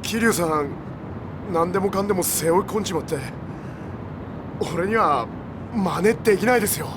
桐生さん、何でもかんでも背負い込んじまって、俺には真似できないですよ。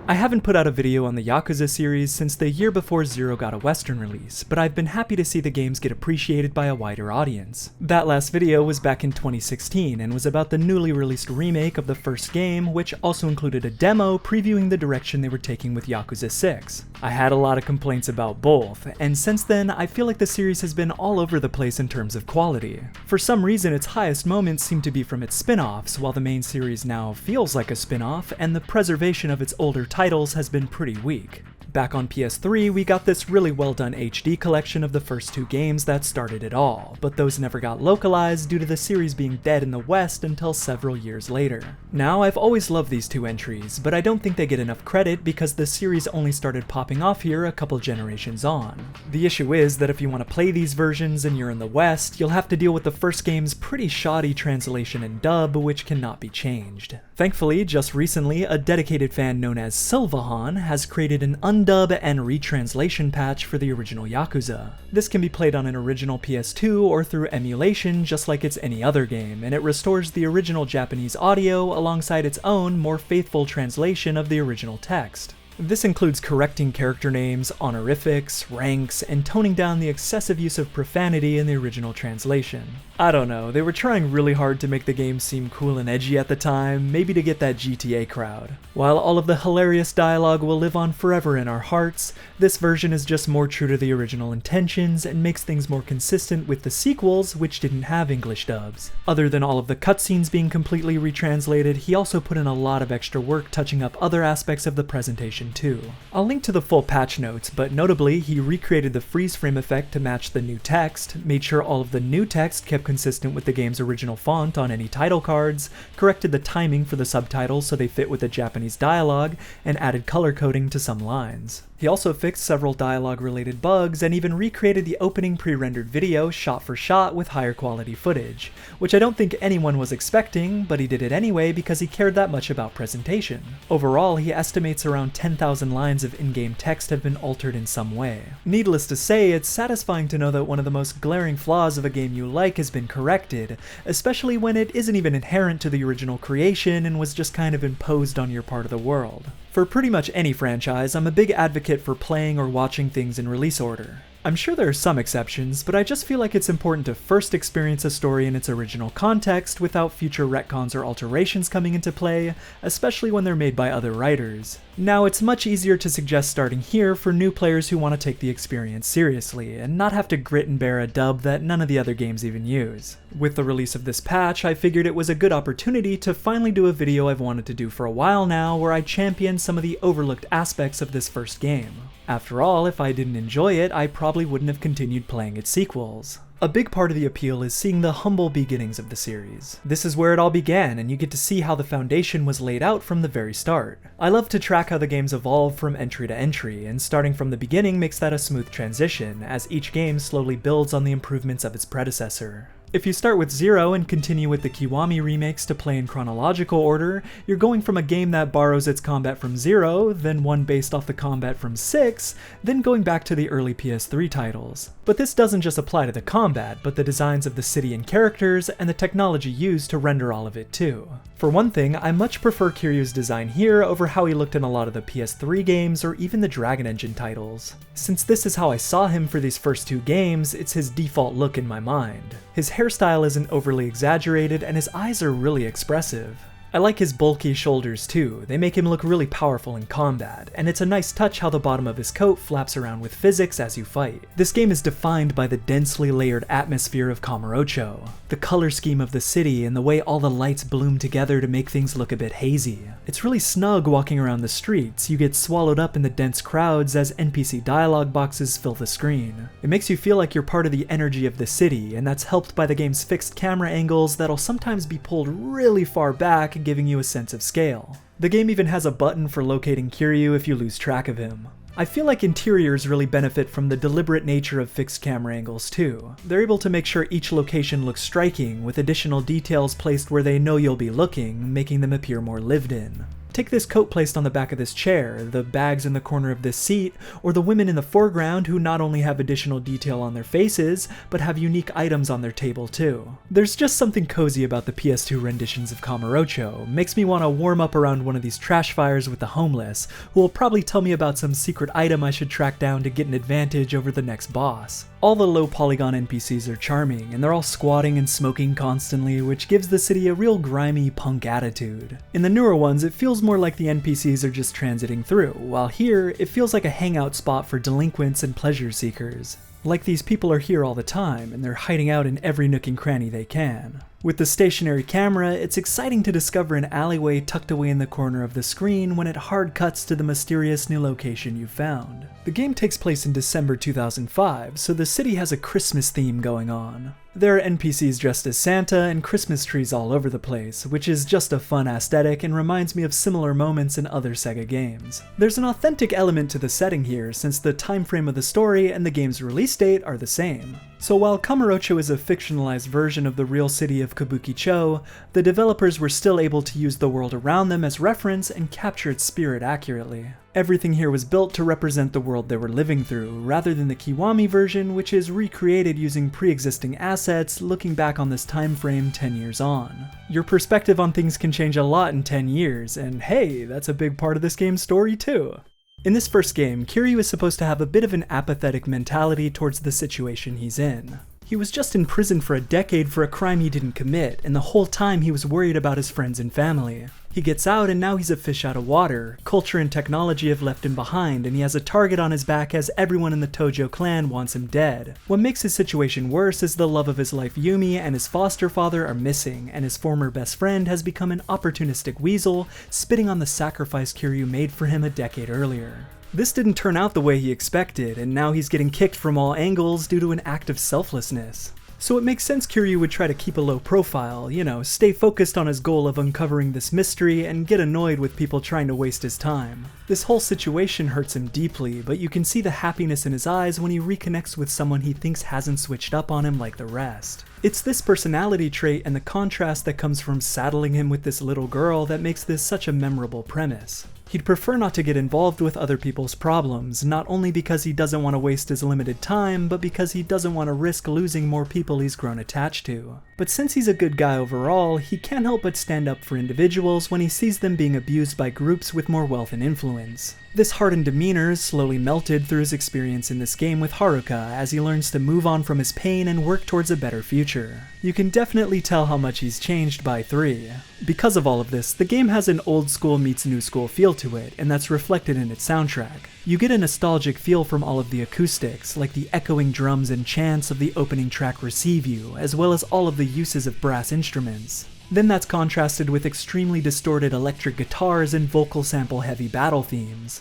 I haven't put out a video on the Yakuza series since the year before Zero got a Western release, but I've been happy to see the games get appreciated by a wider audience. That last video was back in 2016 and was about the newly released remake of the first game, which also included a demo previewing the direction they were taking with Yakuza 6. I had a lot of complaints about both, and since then I feel like the series has been all over the place in terms of quality. For some reason its highest moments seem to be from its spin-offs, while the main series now feels like a spin-off, and the preservation of its older titles has been pretty weak. Back on PS3, we got this really well done HD collection of the first two games that started it all, but those never got localized due to the series being dead in the West until several years later. Now, I've always loved these two entries, but I don't think they get enough credit because the series only started popping off here a couple generations on. The issue is that if you want to play these versions and you're in the West, you'll have to deal with the first game's pretty shoddy translation and dub, which cannot be changed. Thankfully, just recently, a dedicated fan known as Sylvahan has created an undub and retranslation patch for the original Yakuza. This can be played on an original PS2 or through emulation just like it's any other game, and it restores the original Japanese audio alongside its own, more faithful translation of the original text. This includes correcting character names, honorifics, ranks, and toning down the excessive use of profanity in the original translation. I don't know, they were trying really hard to make the game seem cool and edgy at the time, maybe to get that GTA crowd. While all of the hilarious dialogue will live on forever in our hearts, this version is just more true to the original intentions and makes things more consistent with the sequels, which didn't have English dubs. Other than all of the cutscenes being completely retranslated, he also put in a lot of extra work touching up other aspects of the presentation too. I'll link to the full patch notes, but notably he recreated the freeze frame effect to match the new text, made sure all of the new text kept consistent with the game's original font on any title cards, corrected the timing for the subtitles so they fit with the Japanese dialogue, and added color coding to some lines. He also fixed several dialogue-related bugs and even recreated the opening pre-rendered video shot for shot with higher quality footage, which I don't think anyone was expecting, but he did it anyway because he cared that much about presentation. Overall, he estimates around 10,000 lines of in-game text have been altered in some way. Needless to say, it's satisfying to know that one of the most glaring flaws of a game you like has been corrected, especially when it isn't even inherent to the original creation and was just kind of imposed on your part of the world. For pretty much any franchise, I'm a big advocate for playing or watching things in release order. I'm sure there are some exceptions, but I just feel like it's important to first experience a story in its original context without future retcons or alterations coming into play, especially when they're made by other writers. Now, it's much easier to suggest starting here for new players who want to take the experience seriously, and not have to grit and bear a dub that none of the other games even use. With the release of this patch, I figured it was a good opportunity to finally do a video I've wanted to do for a while now, where I champion some of the overlooked aspects of this first game. After all, if I didn't enjoy it, I probably wouldn't have continued playing its sequels. A big part of the appeal is seeing the humble beginnings of the series. This is where it all began, and you get to see how the foundation was laid out from the very start. I love to track how the games evolve from entry to entry, and starting from the beginning makes that a smooth transition, as each game slowly builds on the improvements of its predecessor. If you start with Zero and continue with the Kiwami remakes to play in chronological order, you're going from a game that borrows its combat from Zero, then one based off the combat from 6, then going back to the early PS3 titles. But this doesn't just apply to the combat, but the designs of the city and characters, and the technology used to render all of it too. For one thing, I much prefer Kiryu's design here over how he looked in a lot of the PS3 games or even the Dragon Engine titles. Since this is how I saw him for these first two games, it's his default look in my mind. His hairstyle isn't overly exaggerated, and his eyes are really expressive. I like his bulky shoulders too, they make him look really powerful in combat, and it's a nice touch how the bottom of his coat flaps around with physics as you fight. This game is defined by the densely layered atmosphere of Kamurocho, the color scheme of the city, and the way all the lights bloom together to make things look a bit hazy. It's really snug walking around the streets, you get swallowed up in the dense crowds as NPC dialogue boxes fill the screen. It makes you feel like you're part of the energy of the city, and that's helped by the game's fixed camera angles that'll sometimes be pulled really far back, giving you a sense of scale. The game even has a button for locating Kiryu if you lose track of him. I feel like interiors really benefit from the deliberate nature of fixed camera angles too. They're able to make sure each location looks striking, with additional details placed where they know you'll be looking, making them appear more lived in. Take this coat placed on the back of this chair, the bags in the corner of this seat, or the women in the foreground who not only have additional detail on their faces, but have unique items on their table too. There's just something cozy about the PS2 renditions of Kamurocho. Makes me want to warm up around one of these trash fires with the homeless, who will probably tell me about some secret item I should track down to get an advantage over the next boss. All the low polygon NPCs are charming, and they're all squatting and smoking constantly, which gives the city a real grimy punk attitude. In the newer ones, it feels more like the NPCs are just transiting through, while here, it feels like a hangout spot for delinquents and pleasure seekers. Like these people are here all the time, and they're hiding out in every nook and cranny they can. With the stationary camera, it's exciting to discover an alleyway tucked away in the corner of the screen when it hard cuts to the mysterious new location you found. The game takes place in December 2005, so the city has a Christmas theme going on. There are NPCs dressed as Santa and Christmas trees all over the place, which is just a fun aesthetic and reminds me of similar moments in other Sega games. There's an authentic element to the setting here, since the time frame of the story and the game's release date are the same. So while Kamurocho is a fictionalized version of the real city of Kabukicho, the developers were still able to use the world around them as reference and capture its spirit accurately. Everything here was built to represent the world they were living through, rather than the Kiwami version, which is recreated using pre-existing assets looking back on this time frame 10 years on. Your perspective on things can change a lot in 10 years, and hey, that's a big part of this game's story too. In this first game, Kiryu is supposed to have a bit of an apathetic mentality towards the situation he's in. He was just in prison for a decade for a crime he didn't commit, and the whole time he was worried about his friends and family. He gets out and now he's a fish out of water. Culture and technology have left him behind, and he has a target on his back as everyone in the Tojo clan wants him dead. What makes his situation worse is the love of his life Yumi and his foster father are missing, and his former best friend has become an opportunistic weasel, spitting on the sacrifice Kiryu made for him a decade earlier. This didn't turn out the way he expected, and now he's getting kicked from all angles due to an act of selflessness. So it makes sense Kiryu would try to keep a low profile, stay focused on his goal of uncovering this mystery and get annoyed with people trying to waste his time. This whole situation hurts him deeply, but you can see the happiness in his eyes when he reconnects with someone he thinks hasn't switched up on him like the rest. It's this personality trait and the contrast that comes from saddling him with this little girl that makes this such a memorable premise. He'd prefer not to get involved with other people's problems, not only because he doesn't want to waste his limited time, but because he doesn't want to risk losing more people he's grown attached to. But since he's a good guy overall, he can't help but stand up for individuals when he sees them being abused by groups with more wealth and influence. This hardened demeanor is slowly melted through his experience in this game with Haruka as he learns to move on from his pain and work towards a better future. You can definitely tell how much he's changed by 3. Because of all of this, the game has an old school meets new school feel to it, and that's reflected in its soundtrack. You get a nostalgic feel from all of the acoustics, like the echoing drums and chants of the opening track Receive You, as well as all of the uses of brass instruments. Then that's contrasted with extremely distorted electric guitars and vocal sample heavy battle themes.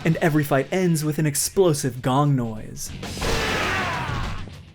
And every fight ends with an explosive gong noise.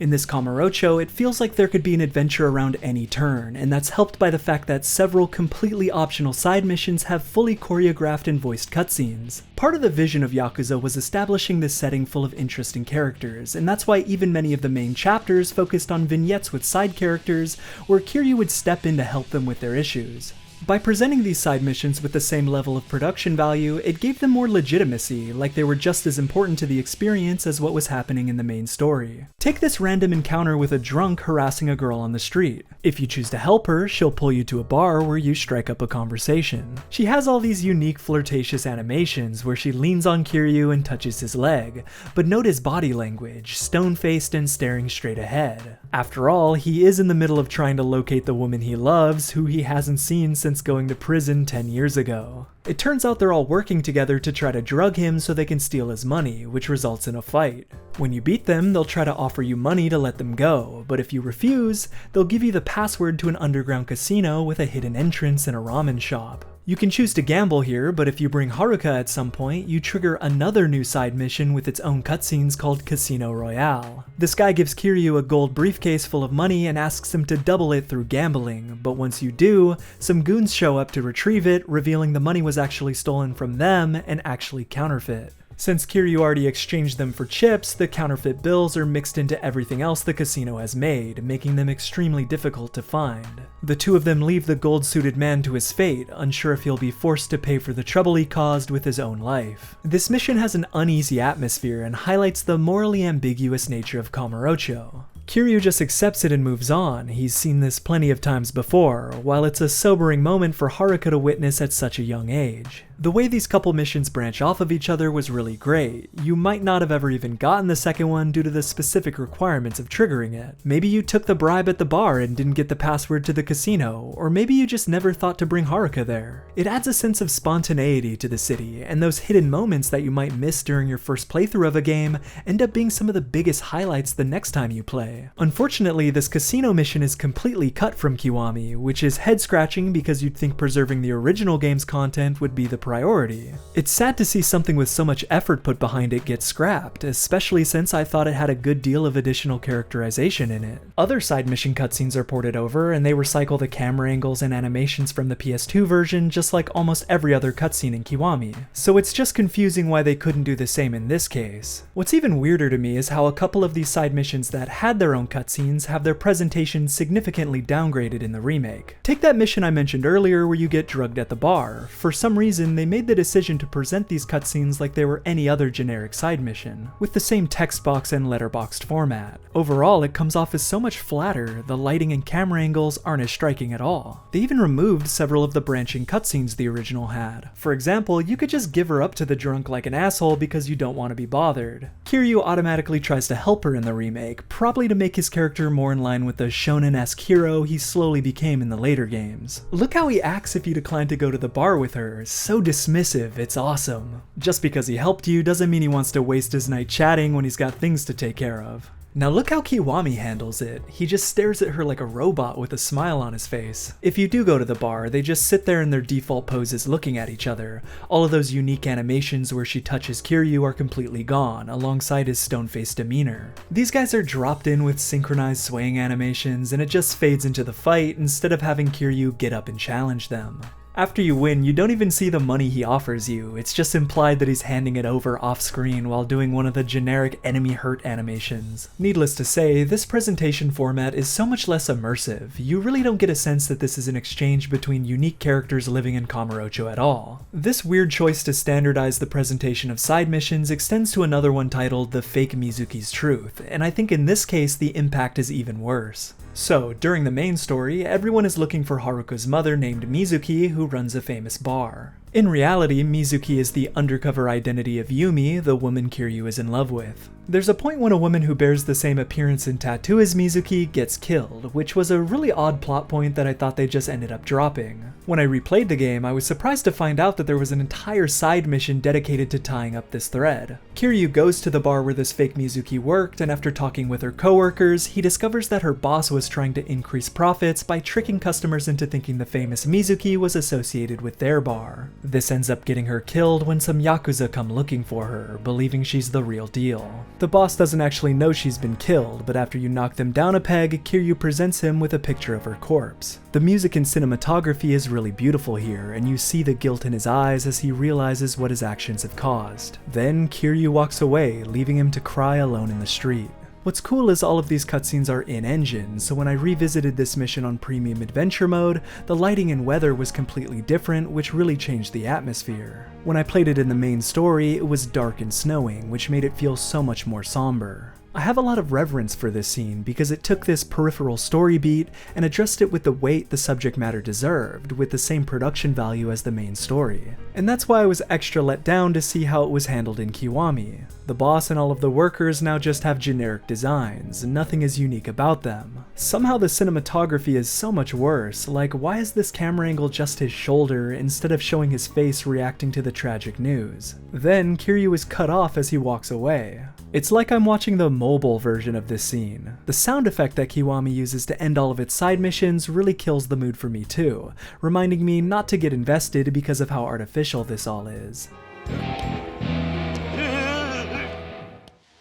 In this Kamurocho, it feels like there could be an adventure around any turn, and that's helped by the fact that several completely optional side missions have fully choreographed and voiced cutscenes. Part of the vision of Yakuza was establishing this setting full of interesting characters, and that's why even many of the main chapters focused on vignettes with side characters, where Kiryu would step in to help them with their issues. By presenting these side missions with the same level of production value, it gave them more legitimacy, like they were just as important to the experience as what was happening in the main story. Take this random encounter with a drunk harassing a girl on the street. If you choose to help her, she'll pull you to a bar where you strike up a conversation. She has all these unique flirtatious animations where she leans on Kiryu and touches his leg, but note his body language, stone-faced and staring straight ahead. After all, he is in the middle of trying to locate the woman he loves, who he hasn't seen since going to prison 10 years ago. It turns out they're all working together to try to drug him so they can steal his money, which results in a fight. When you beat them, they'll try to offer you money to let them go, but if you refuse, they'll give you the password to an underground casino with a hidden entrance and a ramen shop. You can choose to gamble here, but if you bring Haruka at some point, you trigger another new side mission with its own cutscenes called Casino Royale. This guy gives Kiryu a gold briefcase full of money and asks him to double it through gambling, but once you do, some goons show up to retrieve it, revealing the money was actually stolen from them and actually counterfeit. Since Kiryu already exchanged them for chips, the counterfeit bills are mixed into everything else the casino has made, making them extremely difficult to find. The two of them leave the gold-suited man to his fate, unsure if he'll be forced to pay for the trouble he caused with his own life. This mission has an uneasy atmosphere and highlights the morally ambiguous nature of Kamurocho. Kiryu just accepts it and moves on. He's seen this plenty of times before, while it's a sobering moment for Haruka to witness at such a young age. The way these couple missions branch off of each other was really great. You might not have ever even gotten the second one due to the specific requirements of triggering it. Maybe you took the bribe at the bar and didn't get the password to the casino, or maybe you just never thought to bring Haruka there. It adds a sense of spontaneity to the city, and those hidden moments that you might miss during your first playthrough of a game end up being some of the biggest highlights the next time you play. Unfortunately, this casino mission is completely cut from Kiwami, which is head-scratching because you'd think preserving the original game's content would be the priority. It's sad to see something with so much effort put behind it get scrapped, especially since I thought it had a good deal of additional characterization in it. Other side mission cutscenes are ported over, and they recycle the camera angles and animations from the PS2 version just like almost every other cutscene in Kiwami, so it's just confusing why they couldn't do the same in this case. What's even weirder to me is how a couple of these side missions that had their own cutscenes have their presentation significantly downgraded in the remake. Take that mission I mentioned earlier where you get drugged at the bar. For some reason, they made the decision to present these cutscenes like they were any other generic side mission, with the same text box and letterboxed format. Overall, it comes off as so much flatter. The lighting and camera angles aren't as striking at all. They even removed several of the branching cutscenes the original had. For example, you could just give her up to the drunk like an asshole because you don't want to be bothered. Kiryu automatically tries to help her in the remake, probably to make his character more in line with the shonen-esque hero he slowly became in the later games. Look how he acts if you decline to go to the bar with her, so dismissive, it's awesome. Just because he helped you doesn't mean he wants to waste his night chatting when he's got things to take care of. Now look how Kiwami handles it. He just stares at her like a robot with a smile on his face. If you do go to the bar, they just sit there in their default poses looking at each other. All of those unique animations where she touches Kiryu are completely gone, alongside his stone-faced demeanor. These guys are dropped in with synchronized swaying animations, and it just fades into the fight instead of having Kiryu get up and challenge them. After you win, you don't even see the money he offers you. It's just implied that he's handing it over off-screen while doing one of the generic enemy hurt animations. Needless to say, this presentation format is so much less immersive. You really don't get a sense that this is an exchange between unique characters living in Kamurocho at all. This weird choice to standardize the presentation of side missions extends to another one titled The Fake Mizuki's Truth, and I think in this case the impact is even worse. So, during the main story, everyone is looking for Haruka's mother named Mizuki, who runs a famous bar. In reality, Mizuki is the undercover identity of Yumi, the woman Kiryu is in love with. There's a point when a woman who bears the same appearance and tattoo as Mizuki gets killed, which was a really odd plot point that I thought they just ended up dropping. When I replayed the game, I was surprised to find out that there was an entire side mission dedicated to tying up this thread. Kiryu goes to the bar where this fake Mizuki worked, and after talking with her coworkers, he discovers that her boss was trying to increase profits by tricking customers into thinking the famous Mizuki was associated with their bar. This ends up getting her killed when some Yakuza come looking for her, believing she's the real deal. The boss doesn't actually know she's been killed, but after you knock them down a peg, Kiryu presents him with a picture of her corpse. The music and cinematography is really beautiful here, and you see the guilt in his eyes as he realizes what his actions have caused. Then Kiryu walks away, leaving him to cry alone in the street. What's cool is all of these cutscenes are in-engine, so when I revisited this mission on Premium Adventure Mode, the lighting and weather was completely different, which really changed the atmosphere. When I played it in the main story, it was dark and snowing, which made it feel so much more somber. I have a lot of reverence for this scene because it took this peripheral story beat and addressed it with the weight the subject matter deserved, with the same production value as the main story. And that's why I was extra let down to see how it was handled in Kiwami. The boss and all of the workers now just have generic designs, and nothing is unique about them. Somehow the cinematography is so much worse, like why is this camera angle just his shoulder instead of showing his face reacting to the tragic news? Then Kiryu is cut off as he walks away. It's like I'm watching the mobile version of this scene. The sound effect that Kiwami uses to end all of its side missions really kills the mood for me too, reminding me not to get invested because of how artificial this all is.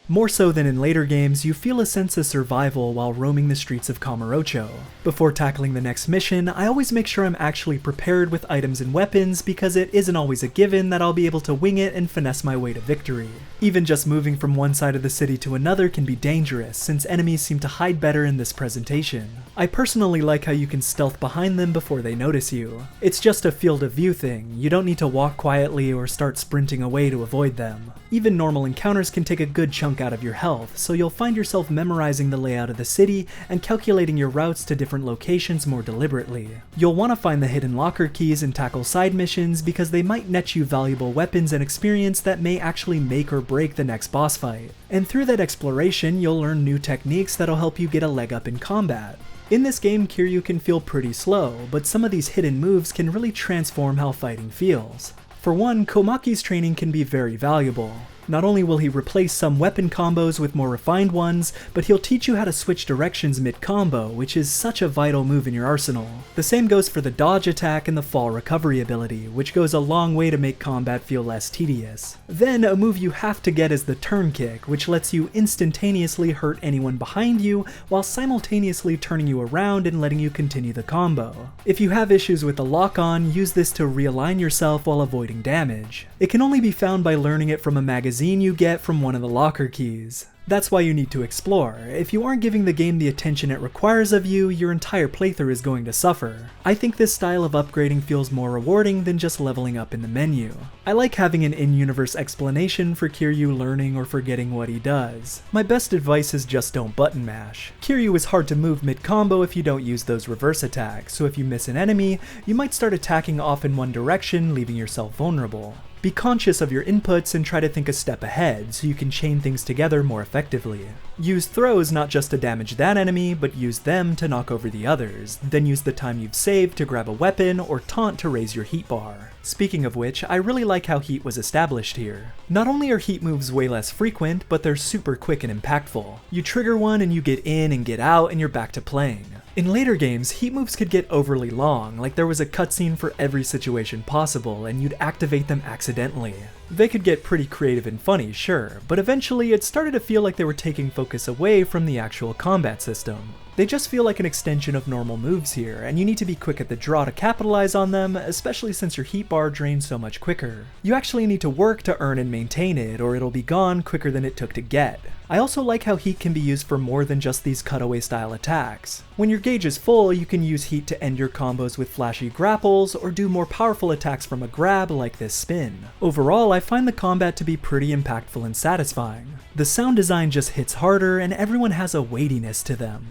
More so than in later games, you feel a sense of survival while roaming the streets of Kamurocho. Before tackling the next mission, I always make sure I'm actually prepared with items and weapons because it isn't always a given that I'll be able to wing it and finesse my way to victory. Even just moving from one side of the city to another can be dangerous, since enemies seem to hide better in this presentation. I personally like how you can stealth behind them before they notice you. It's just a field of view thing, you don't need to walk quietly or start sprinting away to avoid them. Even normal encounters can take a good chunk out of your health, so you'll find yourself memorizing the layout of the city and calculating your routes to different locations more deliberately. You'll want to find the hidden locker keys and tackle side missions because they might net you valuable weapons and experience that may actually make or break the next boss fight. And through that exploration, you'll learn new techniques that'll help you get a leg up in combat. In this game, Kiryu can feel pretty slow, but some of these hidden moves can really transform how fighting feels. For one, Komaki's training can be very valuable. Not only will he replace some weapon combos with more refined ones, but he'll teach you how to switch directions mid-combo, which is such a vital move in your arsenal. The same goes for the dodge attack and the fall recovery ability, which goes a long way to make combat feel less tedious. Then, a move you have to get is the turn kick, which lets you instantaneously hurt anyone behind you while simultaneously turning you around and letting you continue the combo. If you have issues with the lock-on, use this to realign yourself while avoiding damage. It can only be found by learning it from a magazine you get from one of the locker keys. That's why you need to explore. If you aren't giving the game the attention it requires of you, your entire playthrough is going to suffer. I think this style of upgrading feels more rewarding than just leveling up in the menu. I like having an in-universe explanation for Kiryu learning or forgetting what he does. My best advice is just don't button mash. Kiryu is hard to move mid-combo if you don't use those reverse attacks, so if you miss an enemy, you might start attacking off in one direction, leaving yourself vulnerable. Be conscious of your inputs and try to think a step ahead so you can chain things together more effectively. Use throws not just to damage that enemy, but use them to knock over the others, then use the time you've saved to grab a weapon or taunt to raise your heat bar. Speaking of which, I really like how heat was established here. Not only are heat moves way less frequent, but they're super quick and impactful. You trigger one and you get in and get out and you're back to playing. In later games, heat moves could get overly long, like there was a cutscene for every situation possible, and you'd activate them accidentally. They could get pretty creative and funny, sure, but eventually it started to feel like they were taking focus away from the actual combat system. They just feel like an extension of normal moves here, and you need to be quick at the draw to capitalize on them, especially since your heat bar drains so much quicker. You actually need to work to earn and maintain it, or it'll be gone quicker than it took to get. I also like how heat can be used for more than just these cutaway style attacks. When your gauge is full, you can use heat to end your combos with flashy grapples, or do more powerful attacks from a grab like this spin. Overall, I find the combat to be pretty impactful and satisfying. The sound design just hits harder, and everyone has a weightiness to them.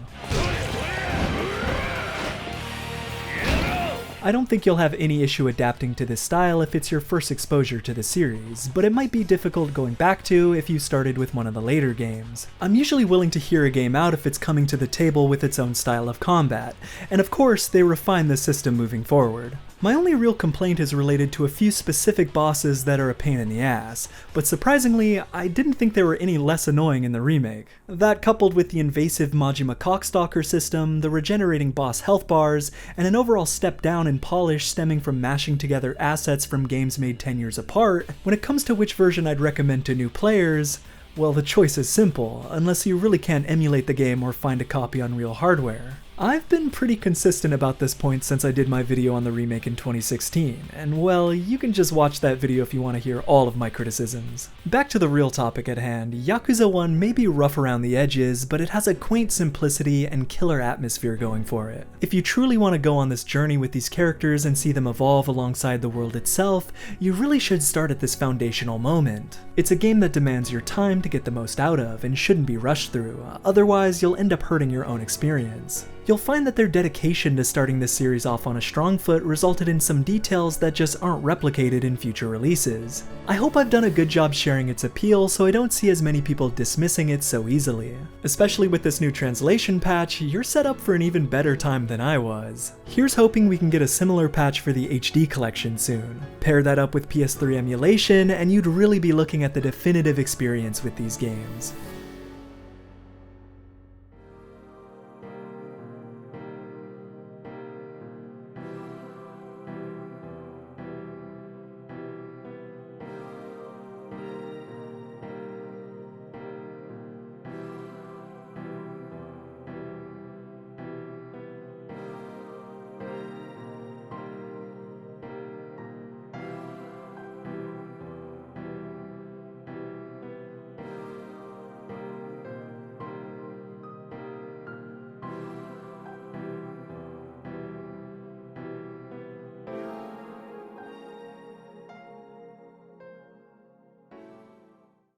I don't think you'll have any issue adapting to this style if it's your first exposure to the series, but it might be difficult going back to if you started with one of the later games. I'm usually willing to hear a game out if it's coming to the table with its own style of combat, and of course they refine the system moving forward. My only real complaint is related to a few specific bosses that are a pain in the ass, but surprisingly, I didn't think they were any less annoying in the remake. That coupled with the invasive Majima Cockstalker system, the regenerating boss health bars, and an overall step down in polish stemming from mashing together assets from games made 10 years apart, when it comes to which version I'd recommend to new players, well, the choice is simple, unless you really can't emulate the game or find a copy on real hardware. I've been pretty consistent about this point since I did my video on the remake in 2016, and well, you can just watch that video if you want to hear all of my criticisms. Back to the real topic at hand, Yakuza 1 may be rough around the edges, but it has a quaint simplicity and killer atmosphere going for it. If you truly want to go on this journey with these characters and see them evolve alongside the world itself, you really should start at this foundational moment. It's a game that demands your time to get the most out of and shouldn't be rushed through, otherwise you'll end up hurting your own experience. You'll find that their dedication to starting this series off on a strong foot resulted in some details that just aren't replicated in future releases. I hope I've done a good job sharing its appeal so I don't see as many people dismissing it so easily. Especially with this new translation patch, you're set up for an even better time than I was. Here's hoping we can get a similar patch for the HD collection soon. Pair that up with PS3 emulation and you'd really be looking at the definitive experience with these games.